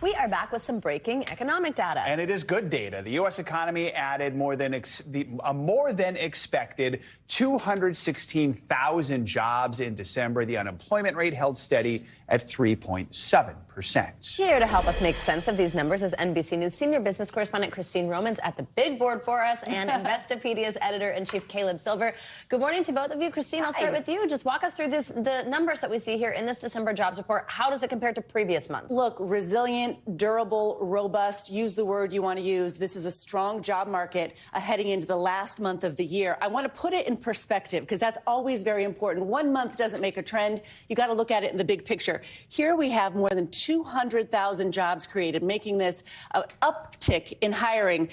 We are back with some breaking economic data. And it is good data. The U.S. economy added more than expected 216,000 jobs in December. The unemployment rate held steady at 3.7%. Here to help us make sense of these numbers is NBC News senior business correspondent Christine Romans at the big board for us and Investopedia's editor-in-chief Caleb Silver. Good morning to both of you. Christine, I'll start with you. Just walk us through the numbers that we see here in this December jobs report. How does it compare to previous months? Look, resilient, durable, robust, use the word you want to use. This is a strong job market heading into the last month of the year. I want to put it in perspective because that's always very important. 1 month doesn't make a trend. You got to look at it in the big picture. Here we have more than 200,000 jobs created, making this an uptick in hiring,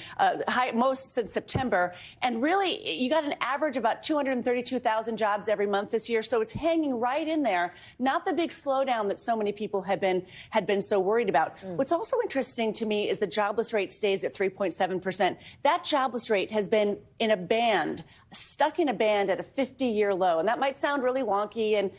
most since September. And really, you got an average about 232,000 jobs every month this year. So it's hanging right in there. Not the big slowdown that so many people had been so worried about. What's also interesting to me is the jobless rate stays at 3.7%. That jobless rate has been in a band, stuck in a band at a 50-year low. And that might sound really wonky and,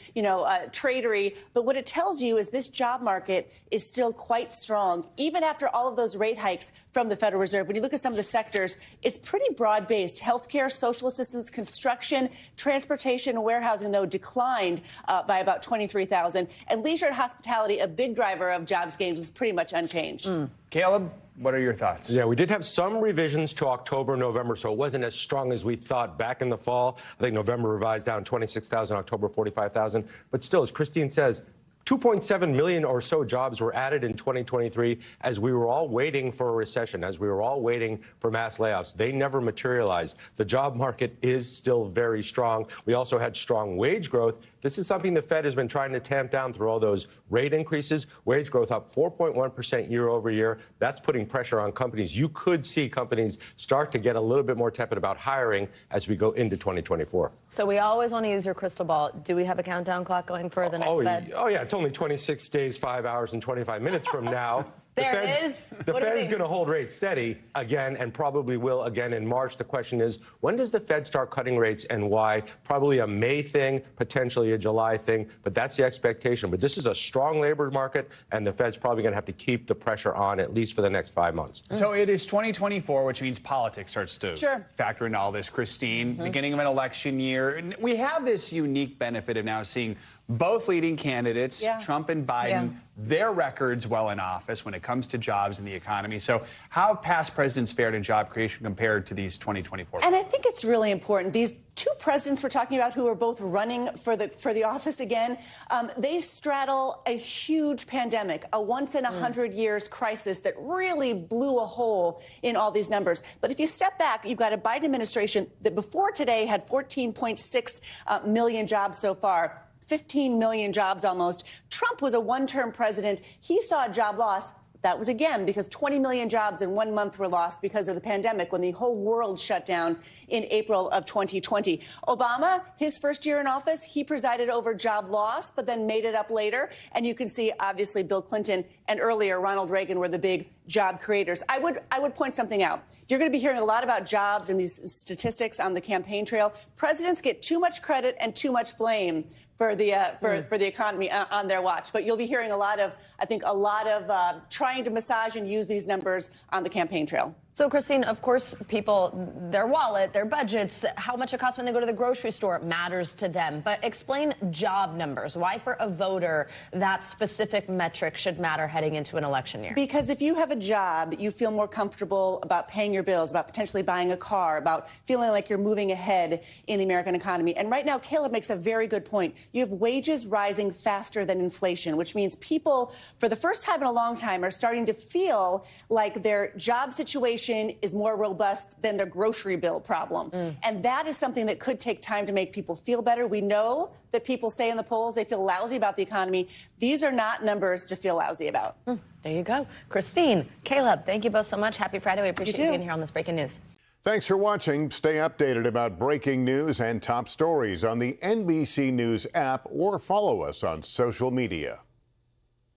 tradery, but what it tells you is this job market is still quite strong, even after all of those rate hikes from the Federal Reserve. When you look at some of the sectors, it's pretty broad-based. Healthcare, social assistance, construction, transportation, and warehousing, though, declined by about 23,000. And leisure and hospitality, a big driver of jobs gains, was pretty much unchanged. Caleb, what are your thoughts? Yeah, we did have some revisions to October, November, so it wasn't as strong as we thought back in the fall. I think November revised down 26,000, October 45,000. But still, as Christine says, 2.7 million or so jobs were added in 2023 as we were all waiting for a recession, as we were all waiting for mass layoffs. They never materialized. The job market is still very strong. We also had strong wage growth. This is something the Fed has been trying to tamp down through all those rate increases. Wage growth up 4.1% year over year. That's putting pressure on companies. You could see companies start to get a little bit more tepid about hiring as we go into 2024. So we always want to use your crystal ball. Do we have a countdown clock going for the next Fed? Oh, yeah. It's only 26 days, 5 hours, and 25 minutes from now. The Fed is going to hold rates steady again and probably will again in March. The question is, when does the Fed start cutting rates and why? Probably a May thing, potentially a July thing, but that's the expectation. But this is a strong labor market, and the Fed's probably going to have to keep the pressure on at least for the next 5 months. So it is 2024, which means politics starts to factor into all this, Christine. Beginning of an election year. And we have this unique benefit of now seeing both leading candidates, Trump and Biden, their records well in office when it comes to jobs and the economy. So how have past presidents fared in job creation compared to these 2024? And I think it's really important. These two presidents we're talking about who are both running for the office again, they straddle a huge pandemic, a once in 100 years crisis that really blew a hole in all these numbers. But if you step back, you've got a Biden administration that before today had 14.6 million jobs so far. 15 million jobs almost. Trump was a one-term president. He saw a job loss. That was, again, because 20 million jobs in 1 month were lost because of the pandemic when the whole world shut down in April of 2020. Obama, his first year in office, he presided over job loss, but then made it up later. And you can see, obviously, Bill Clinton and earlier Ronald Reagan were the big job creators. I would point something out. You're going to be hearing a lot about jobs and these statistics on the campaign trail. Presidents get too much credit and too much blame for the economy on their watch. But you'll be hearing a lot of trying to massage and use these numbers on the campaign trail. So, Christine, of course, people, their wallet, their budgets, how much it costs when they go to the grocery store matters to them. But explain job numbers. Why, for a voter, that specific metric should matter heading into an election year? Because if you have a job, you feel more comfortable about paying your bills, about potentially buying a car, about feeling like you're moving ahead in the American economy. And right now, Caleb makes a very good point. You have wages rising faster than inflation, which means people, for the first time in a long time, are starting to feel like their job situation is more robust than their grocery bill problem. And that is something that could take time to make people feel better. We know that people say in the polls they feel lousy about the economy. These are not numbers to feel lousy about. There you go. Christine, Caleb, thank you both so much. Happy Friday. We appreciate you being here on this Breaking News. Thanks for watching. Stay updated about breaking news and top stories on the NBC News app or follow us on social media.